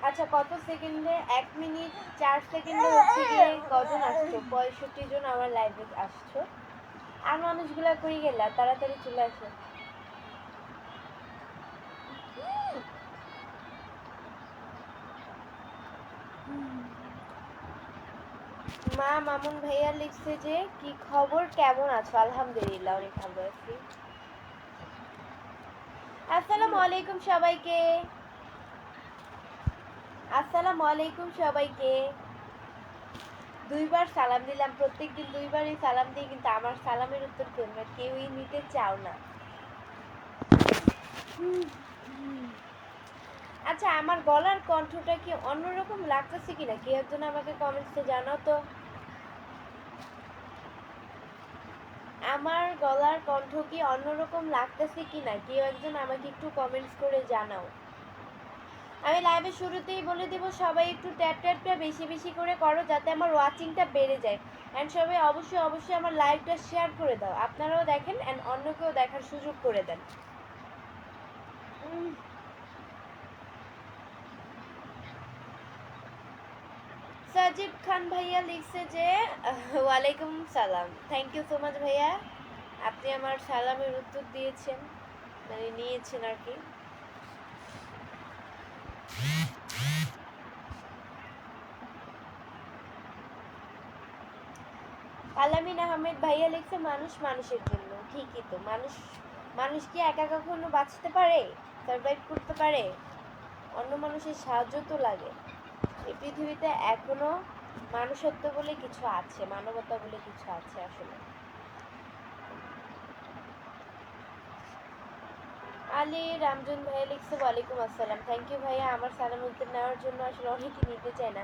আচ্ছা, কত সেকেন্ডে? 1 মিনিট 4 সেকেন্ডে হচ্ছে গিয়ে কজন আসছো? 65 জন আমার লাইভে আসছো। আর মানুষগুলা কই গেলা? তাড়াতাড়ি চলে আসো। মা মামুন ভাইয়া লিখছে যে কি খবর, কেমন আছো? আলহামদুলিল্লাহ, অনেক ভালো আছি। আসসালামু আলাইকুম সবাইকে। আসসালামু আলাইকুম সবাইকে। দুইবার সালাম দিলাম, প্রত্যেকদিন দুইবারই সালাম দিই, কিন্তু আমার সালামের উত্তর তোমরা কেউই নিতে চাও না। আচ্ছা, আমার গলার কণ্ঠটা কি অন্যরকম লাগতেছে কিনা কেউ একজন আমাকে কমেন্টসে জানাও তো। আমার গলার কণ্ঠ কি অন্যরকম লাগতেছে কিনা কেউ একজন আমাকে একটু কমেন্টস করে জানাও। আমি লাইভের শুরুতেই বলে দেব, সবাই একটু ট্যাপটা বেশি বেশি করে করো যাতে আমার ওয়াচিংটা বেড়ে যায়। অ্যান্ড সবাই অবশ্যই অবশ্যই আমার লাইভটা শেয়ার করে দাও, আপনারাও দেখেন অ্যান্ড অন্যকেও দেখার সুযোগ করে দেন। সাজিদ খান ভাইয়া লিখছে যে ওয়ালাইকুম সালাম। থ্যাংক ইউ সো মাচ ভাইয়া, আপনি আমার সালামের উত্তর দিয়েছেন, মানে নিয়েছেন আর কি। আলামিন আহমেদ ভাইয়া লিখছে মানুষ মানুষের জন্য। ঠিকই তো, মানুষ কি একা কখনো বাঁচতে পারে, সার্ভাইভ করতে পারে? অন্য মানুষের সাহায্য তো লাগে। এই পৃথিবীতে এখনো মানুষত্ব বলে কিছু আছে, মানবতা বলে কিছু আছে আসলে। আলী রামজন ভাইয়া লিখছে ওয়ালাইকুম আসসালাম। থ্যাংক ইউ ভাইয়া, আমার সালাম উত্তর নেওয়ার জন্য। আসলে অনেকে নিতে চায় না।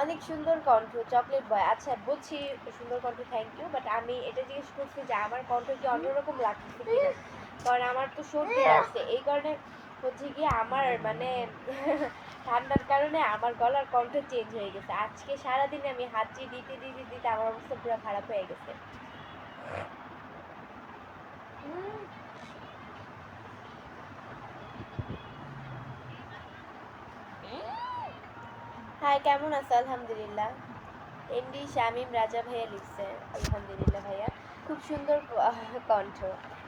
অনেক সুন্দর কণ্ঠ চকলেট বয়। আচ্ছা বলছি সুন্দর কণ্ঠ, থ্যাংক ইউ, বাট আমি এটা জিজ্ঞেস করছি যে আমার কণ্ঠ কি অন্যরকম লাগছে কিনা, কারণ আমার তো সর্দি লাগছে, এই কারণে হচ্ছে গিয়ে আমার মানে ঠান্ডার কারণে আমার গলার কণ্ঠ চেঞ্জ হয়ে গেছে। আজকে সারাদিনে আমি হাঁচি দিতে দিতে দিতে আমার অবস্থা পুরো খারাপ হয়ে গেছে। হাই, কেমন আছো? আলহামদুলিল্লাহ। এমডি শামীম রাজা ভাইয়া লিখছে আলহামদুলিল্লাহ ভাইয়া, খুব সুন্দর কণ্ঠ।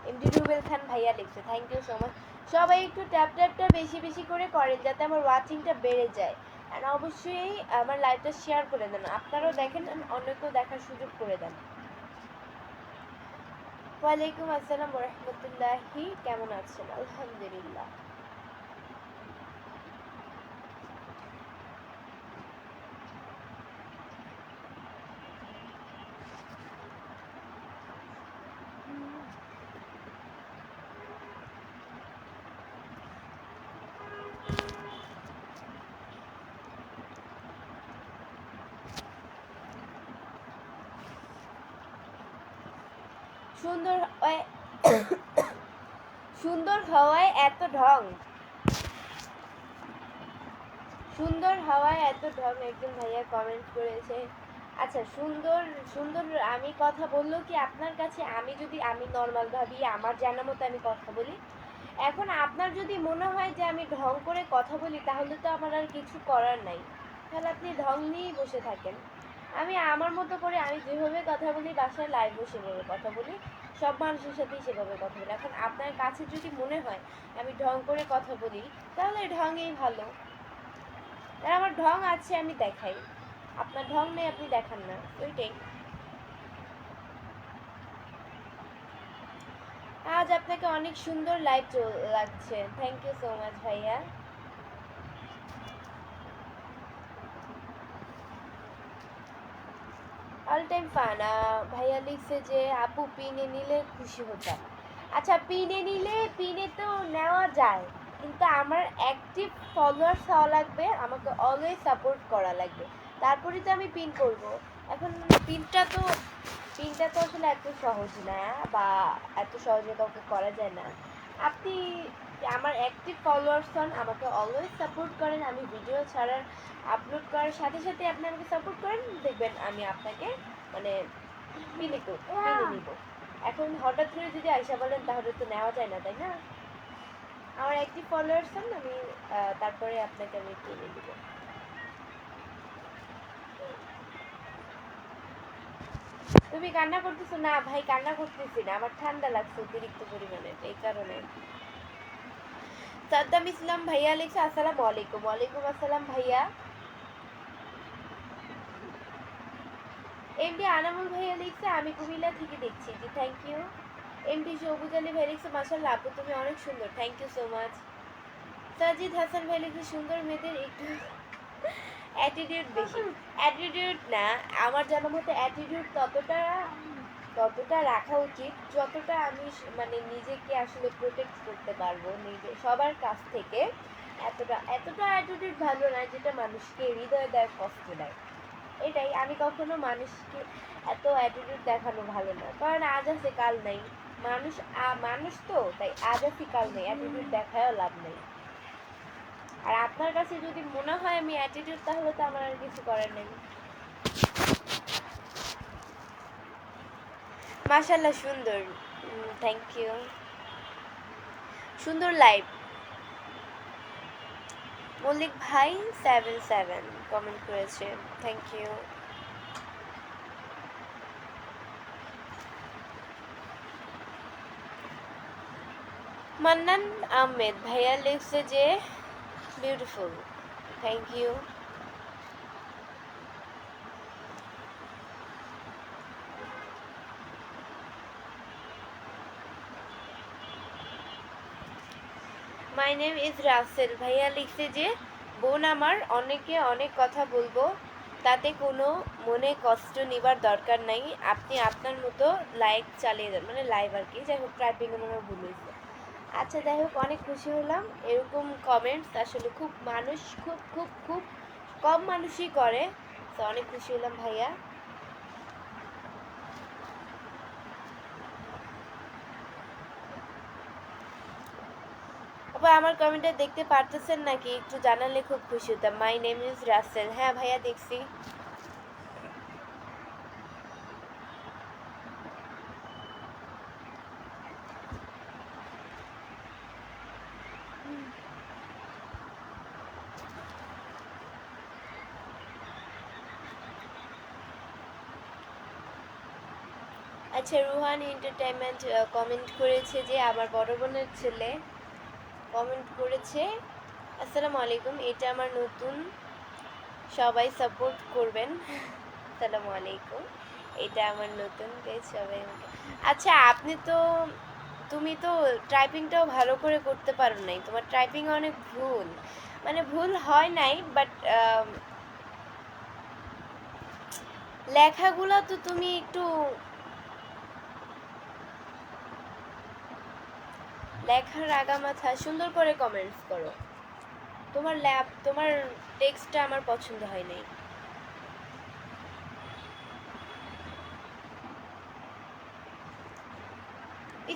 এমডি রুবেল খান ভাইয়া লিখছে থ্যাংক ইউ সো মাচ। সবাই একটু ট্যাপটা বেশি বেশি করে করেন যাতে আমার ওয়াচিংটা বেড়ে যায়। আর অবশ্যই আমার লাইভটা শেয়ার করে দেন, আপনারাও দেখেন অন্যকেও দেখার সুযোগ করে দেন। ওয়ালাইকুম আসসালাম রহমতুল্লাহি, কেমন আছেন? আলহামদুলিল্লাহ। সুন্দর সুন্দর হওয়ায় এত ঢং, সুন্দর হওয়ায় এত ঢং, একজন ভাইয়া কমেন্ট করেছে। আচ্ছা, সুন্দর সুন্দর আমি কথা বললেও কি আপনার কাছে, আমি যদি আমি নর্মাল ভাবি আমার জানা মতো আমি কথা বলি, এখন আপনার যদি মনে হয় যে আমি ঢং করে কথা বলি তাহলে তো আমার আর কিছু করার নাই, তাহলে আপনি ঢং নিয়েই বসে থাকেন। আমি আমার মতো করে আমি যেভাবে কথা বলি বাসায় লাইভও সেভাবে কথা বলি, সব মানুষের সাথেই সেভাবে কথা বলি। এখন আপনার কাছে যদি মনে হয় আমি ঢং করে কথা বলি তাহলে ঢঙেই ভালো, আর আমার ঢং আছে আমি দেখাই, আপনার ঢং নেই আপনি দেখান না, ওইটাই। আজ আপনাকে অনেক সুন্দর লাইভ লাগছে, থ্যাংক ইউ সো মাচ ভাইয়া। All time fun. ভাইয়া লিখছে যে আপু পিনে নিলে খুশি হতাম। আচ্ছা পিনে নিলে পিনে তো নেওয়া যায়, কিন্তু আমার অ্যাক্টিভ ফলোয়ার্স হওয়া লাগবে, আমাকে অলওয়েজ সাপোর্ট করা লাগবে, তারপরেই তো আমি পিন করব। এখন পিনটা তো পিনটা তো আসলে এত সহজ না, বা এত সহজে কাউকে করা যায় না। আপনি আমার অ্যাক্টিভ ফলোয়ার্স হন, আমাকে অলওয়েজ সাপোর্ট করেন, আমি ভিডিও ছাড়ার আপলোড করার সাথে সাথে আপনি আমাকে সাপোর্ট করেন, দেখবেন আমি আপনাকে মানে পিনে নিব। এখন হঠাৎ করে যদি আইসা বলেন তাহলে তো নেওয়া যায় না, তাই না? আমার অ্যাক্টিভ ফলোয়ার্স হন, আমি তারপরে আপনাকে আমি কিনে দিব। তুমি কান্না করতেছো? না ভাই কান্না করতেছি না, আমার ঠান্ডা লাগছে অতিরিক্ত পরিমাণে, এই কারণে। সাদ্দাম ইসলাম ভাইয়া লিখছে আসসালামু আলাইকুম। ওয়ালাইকুম আসসালাম ভাইয়া। এমডি আনামুল ভাইয়া লিখছে আমি কুমিল্লা থেকে দেখছি, জি থ্যাংক ইউ। এমডি সবুজ আলী ভাই লিখছে মাশাআল্লাহ আপু তুমি অনেক সুন্দর, thank you so much. Sajid Hasan ভাই লিখছে সুন্দর মেয়েদের একটু অ্যাটিটিউড বেশি। অ্যাটিটিউড না, আমার জানা মতে অ্যাটিটিউড ততটা রাখা উচিত যতটা আমি মানে নিজেকে আসলে প্রোটেক্ট করতে পারবো নিজে সবার কাছ থেকে। এতটা অ্যাটিটিউড ভালো না যেটা মানুষকে হৃদয়ে দেয়, কষ্ট দেয়। এটাই, আমি কখনো মানুষকে এত অ্যাটিটিউড দেখানো ভালো না, কারণ আজ আছে কাল নাই। মানুষ তো তাই, আজ আছে কাল নেই, অ্যাটিটিউড দেখায়ও লাভ নেই। আর আপনার কাছে যদি মনে হয় আমি অ্যাটিটিউড, তাহলে তো আমার আর কিছু করার নেই। মাশাআল্লাহ সুন্দর, থ্যাংক ইউ। সুন্দর লাইভ। মল্লিক ভাই 77 কমেন্ট করেছে, থ্যাংক ইউ। মান্নান আহমেদ ভাইয়া লিখছে যে beautiful, thank you. My name is Rasel ভাইয়া লিখছে যে বোন আমার, অনেক কথা বলবো, তাতে কোনো মনে কষ্ট নেবার দরকার নাই, আপনি আপনার মতো লাইক চালিয়ে যান, মানে লাইভ আর কি, যাই হোক টাইপিংয়ে মনে ভুল হয়েছে। আচ্ছা যাই হোক, অনেক খুশি হলাম। এরকম কমেন্টস আসলে খুব কম মানুষই করে, তো অনেক খুশি হলাম ভাইয়া। আপা আমার কমেন্টটা দেখতে পারতেছেন নাকি? একটু জানালে খুব খুশি হতাম। My name is Rasel. হ্যাঁ ভাইয়া দেখছি। আচ্ছা রুহান এন্টারটেইনমেন্ট কমেন্ট করেছে যে আমার বড় বোনের ছেলে কমেন্ট করেছে আসসালামু আলাইকুম, এটা আমার নতুন, সবাই সাপোর্ট করবেন। আসসালামু আলাইকুম, এটা আমার নতুন পেজ, সবাই আমাকে। আচ্ছা তুমি তো টাইপিংটাও ভালো করে করতে পারো নাই, তোমার টাইপিং অনেক ভুল, মানে ভুল হয় নাই বাট লেখাগুলো তো তুমি একটু লেখার আগামাথা সুন্দর করে কমেন্টস করো। তোমার টেক্সটটা আমার পছন্দ হয় নাই।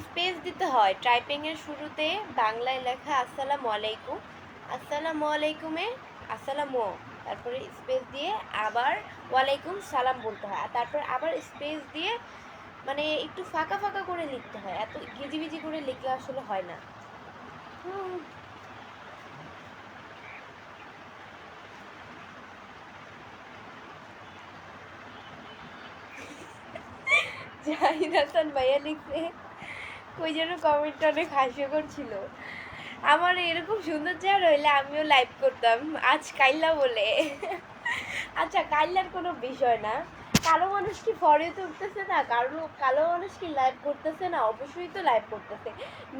স্পেস দিতে হয় টাইপিং এর শুরুতে, বাংলায় লেখা আসসালামু আলাইকুম, আসসালামু আলাইকুমে আসসালামু, তারপরে স্পেস দিয়ে আবার ওয়ালাইকুম সালাম বলতে হয়, আর তারপর আবার স্পেস দিয়ে মানে একটু ফাঁকা ফাঁকা করে লিখতে হয়, এত গিজিবিজি করে লিখলে আসলে হয় না। জাহিদ হাসান ভাইয়া লিখছে কই যেন কমেন্টটা অনেক হাস্যকর ছিল, আমার এরকম সুন্দর চেহারা হইলে আমিও লাইভ করতাম আজ কাইল্লা বলে। আচ্ছা কাইল্লার কোনো বিষয় না, কালো মানুষ কি ফরেতে উঠতেছে না, কালো মানুষ কি লাইভ করতেছে না, অবশ্যই তো লাইভ করতেছে।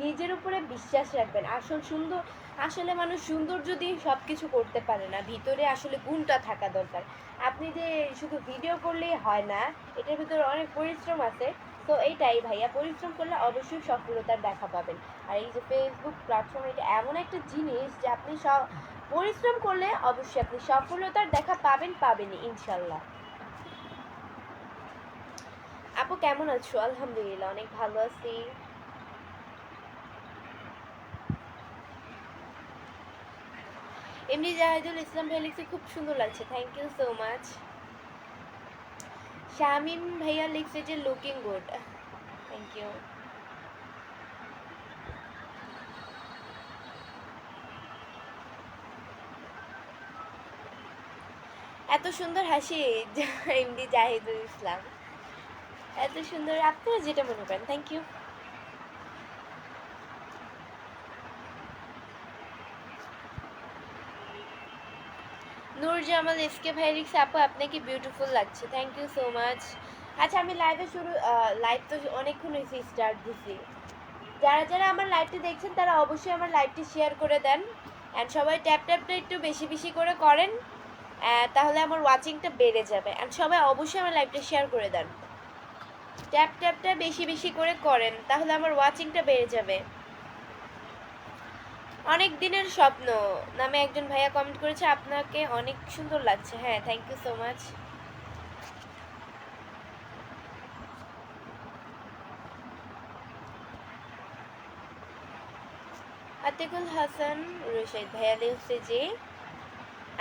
নিজের উপরে বিশ্বাস রাখবেন, আসলে মানুষ সৌন্দর্য দিয়ে সব কিছু করতে পারে না, ভিতরে আসলে গুণটা থাকা দরকার। আপনি যে শুধু ভিডিও করলেই হয় না, এটার ভিতরে অনেক পরিশ্রম আছে, তো এইটাই ভাইয়া, পরিশ্রম করলে অবশ্যই সফলতার দেখা পাবেন। আর এই যে ফেসবুক প্ল্যাটফর্ম, এটা এমন একটা জিনিস যে আপনি পরিশ্রম করলে অবশ্যই আপনি সফলতার দেখা পাবেনই ইনশাল্লাহ। আপু কেমন আছো? আলহামদুলিল্লাহ অনেক ভালো আছি। এমনি জাহিদুল ইসলাম ভাই লিখছে খুব সুন্দর লাগছে, thank you so much. Shamim ভাইয়া লিখছে যে লুকিং গুড, থ্যাংক ইউ। এত সুন্দর হাসি এমডি জাহিদুল ইসলাম, এত সুন্দর, আপনারা যেটা মনে করেন, thank you. Nur Jamal SK ভাই লিখছে আপু আপনাকে বিউটিফুল লাগছে, থ্যাংক ইউ সো মাচ। আচ্ছা আমি লাইভ তো অনেকক্ষণ হয়েছে স্টার্ট দিছি, যারা যারা আমার লাইভটি দেখছেন তারা অবশ্যই আমার লাইভটি শেয়ার করে দেন, অ্যান্ড সবাই ট্যাপটা একটু বেশি বেশি করে করেন, তাহলে আমার ওয়াচিংটা বেড়ে যাবে। অ্যান্ড সবাই অবশ্যই আমার লাইভটা শেয়ার করে দেন, ট্যাপটা বেশি বেশি করে করেন, তাহলে আমার ওয়াচিংটা বেড়ে যাবে। অনেক দিনের স্বপ্ন নামে একজন ভাইয়া কমেন্ট করেছে আপনাকে অনেক সুন্দর লাগছে, হ্যাঁ thank you so much. Atikul Hasan Rashid ভাইয়া লিখছে যে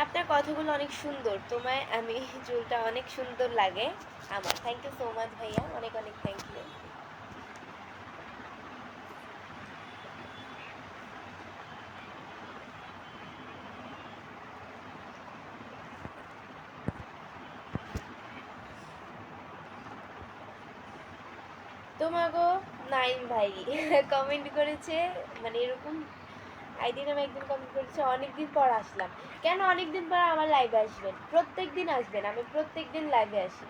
আপনার কথাগুলো অনেক সুন্দর, তোমায় আমি চুলটা অনেক সুন্দর লাগে আমার, থ্যাংক ইউ সো মাচ ভাইয়া, অনেক অনেক থ্যাংক ইউ। তোমাগো নাইম ভাই কমেন্ট করেছে, মানে এরকম আইডি নামে একদিন কমেন্ট করেছে অনেকদিন পর আসলাম। কেন অনেকদিন পর আমার লাইভে আসবেন? প্রত্যেক দিন আসবেন, আমি প্রত্যেক দিন লাইভে আসি।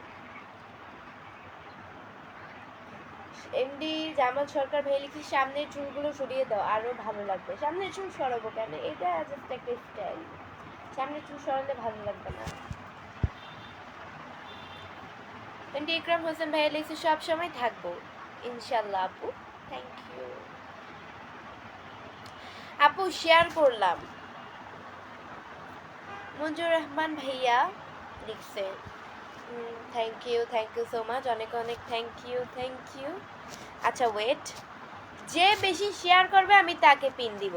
এমডি জামাল সরকার ভাই লিখি সামনের চুলগুলো সরিয়ে দাও আরো ভালো লাগবে। সামনের চুল সরাবো কেন? এটা জাস্ট একটা স্টাইল, সামনের চুল সরালে ভালো লাগবে না। এমডি ইকরাম হোসেন ভাইয়া লিখছে সব সময় থাকবো ইনশাল্লাহ আপু, থ্যাংক ইউ আপু। শেয়ার করলাম। মঞ্জুর রহমান ভাইয়া লিখছে থ্যাংক ইউ সো মাচ, অনেক অনেক থ্যাংক ইউ। আচ্ছা ওয়েট, যে বেশি শেয়ার করবে আমি তাকে পিন দিব,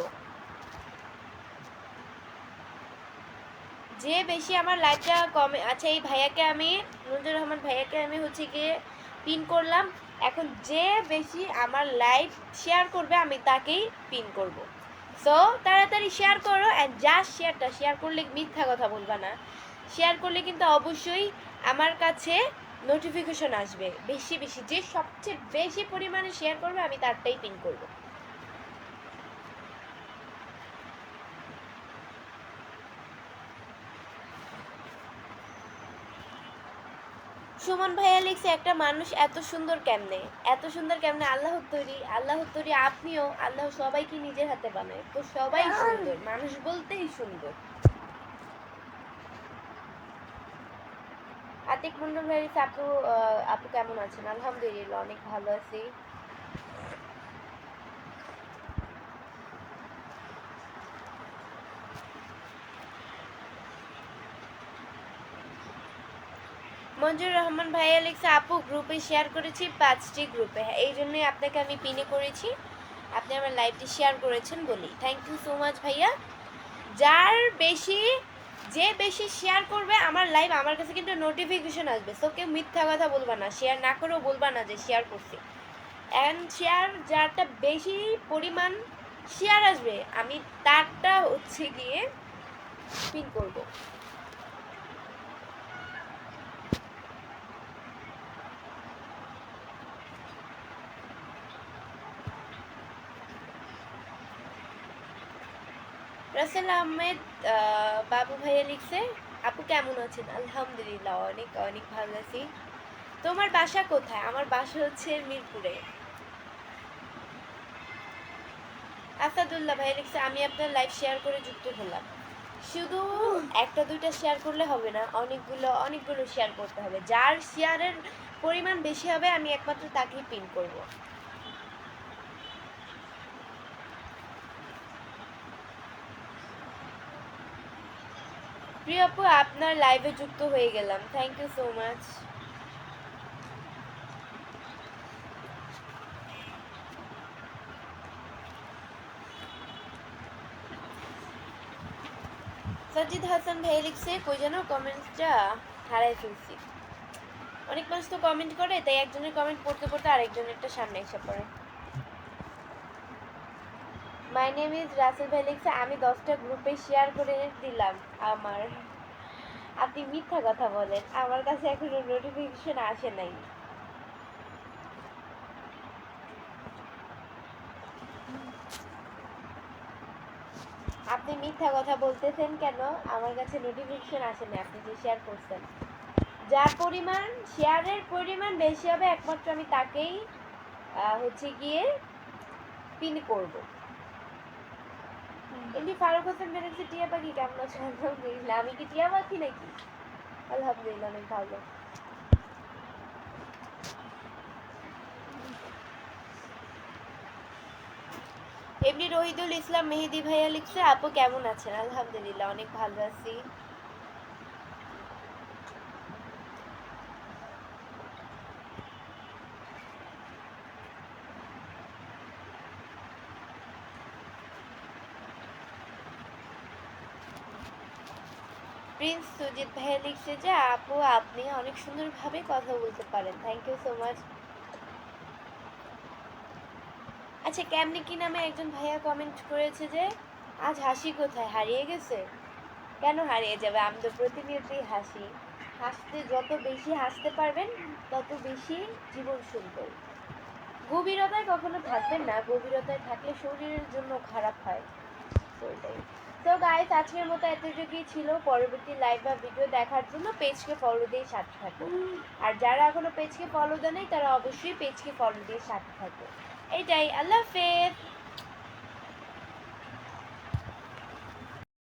যে বেশি আমার লাইকটা কমে। আচ্ছা এই ভাইয়াকে আমি, মঞ্জুর রহমান ভাইয়াকে আমি হচ্ছে গিয়ে পিন করলাম, এখন যে বেশি আমার লাইভ শেয়ার করবে আমি তাকেই পিন করব। সো তাড়াতাড়ি শেয়ার করো, অ্যান্ড জাস্ট শেয়ার করলে মিথ্যা কথা বলবা না, শেয়ার করলে কিন্তু অবশ্যই আমার কাছে নোটিফিকেশন আসবে বেশি বেশি, যে সবচেয়ে বেশি পরিমাণে শেয়ার করবে আমি তারটাই পিন করব। সুমন ভাইয়া লিখছে একটা মানুষ এত সুন্দর কেমনে, এত সুন্দর কেমনে? আল্লাহর তৈরি, আপনিও, আল্লাহ সবাইকে নিজের হাতে বানায়, তো সবাই সুন্দর, মানুষ বলতেই সুন্দর। আতিক মন্ডল ভাই লিখছে আপু আপু কেমন আছেন? আলহামদুলিল্লাহ অনেক ভালো আছি। মঞ্জুর রহমান ভাইয়া লিখছে আপু গ্রুপে শেয়ার করেছি 5টি গ্রুপে, হ্যাঁ এই জন্যই আপনাকে আমি পিনে করেছি, আপনি আমার লাইভটি শেয়ার করেছেন বলি, থ্যাংক ইউ সো মাচ ভাইয়া। যার বেশি, যে বেশি শেয়ার করবে আমার লাইভ, আমার কাছে কিন্তু নোটিফিকেশন আসবে, সো কেউ মিথ্যা কথা বলবা না, শেয়ার না করেও বলবা না যে শেয়ার করছি। অ্যান্ড শেয়ার যারটা বেশি পরিমাণ শেয়ার আসবে আমি তারটা হচ্ছে গিয়ে পিন করব। রাসেল আহমেদ বাবু ভাইয়া লিখছে আপু কেমন আছেন? আলহামদুলিল্লাহ অনেক অনেক ভালো আছি। তোমার বাসা কোথায়? আমার বাসা হচ্ছে মিরপুরে। আসাদুল্লাহ ভাই লিখছে আমি আপনার লাইভ শেয়ার করে যুক্ত হলাম। শুধু একটা দুইটা শেয়ার করলে হবে না, অনেকগুলো শেয়ার করতে হবে, যার শেয়ারের পরিমাণ বেশি হবে আমি একমাত্র তাকেই পিন করব। প্রিয় আপু, আপনার লাইভে যুক্ত হয়ে গেলাম, thank you so much. Sajid Hasan ভাই লিখছে, কই যেন কমেন্টটা হারাই ফেলছি। অনেক মানুষ তো কমেন্ট করে, তাই একজনের কমেন্ট পড়তে পড়তে আরেকজনেরটা সামনে এসে পড়ে। মাই নেম ইজ রাসেল ভাই লিখছে, আমি 10টা গ্রুপে শেয়ার করে দিলাম আমার। আপনি মিথ্যা কথা বলেন, আমার কাছে এখনো নোটিফিকেশন আসে নাই। আপনি মিথ্যা কথা বলতেছেন কেন? আমার কাছে নোটিফিকেশন আসে না আপনি যে শেয়ার করছেন। যার পরিমাণ শেয়ারের পরিমাণ বেশি হবে একমাত্র আমি তাকেই হচ্ছে গিয়ে পিন করব। এমনি ফারুক হোসেন বেরেছে, টিয়া পাখি কেমন আছে? আলহামদুলিল্লাহ। আমি কি টিয়া পাখি নাকি? আলহামদুলিল্লাহ অনেক ভালো। এমনি রহিদুল ইসলাম মেহেদি ভাইয়া লিখছে, আপু কেমন আছেন? আলহামদুলিল্লাহ অনেক ভালো আছি। প্রিন্স সুজিত ভাইয়া লিখছে যে, আপু আপনি অনেক সুন্দরভাবে কথা বলতে পারেন, থ্যাংক ইউ সো মাচ। আচ্ছা, কেমনি কি নামে একজন ভাইয়া কমেন্ট করেছে যে, আজ হাসি কোথায়, হারিয়ে গেছে? কেন হারিয়ে যাবে? আমি তো প্রতিনিয়তই হাসি। হাসতে যত বেশি হাসতে পারবেন তত বেশি জীবন সুন্দর। গভীরতায় কখনো থাকবেন না, গভীরতায় থাকলে শরীরের জন্য খারাপ হয়। তো এটাই। তো গাইস, আজকের মতো এতটুকুই ছিল। পরবর্তী লাইভ বা ভিডিও দেখার জন্য পেজকে ফলো দিয়ে সাথে থাকো। আর যারা এখনো পেজকে ফলো দেয় নাই তারা অবশ্যই পেজকে ফলো দিয়ে সাথে থাকো। এটাই, আল্লাহ হাফেজ।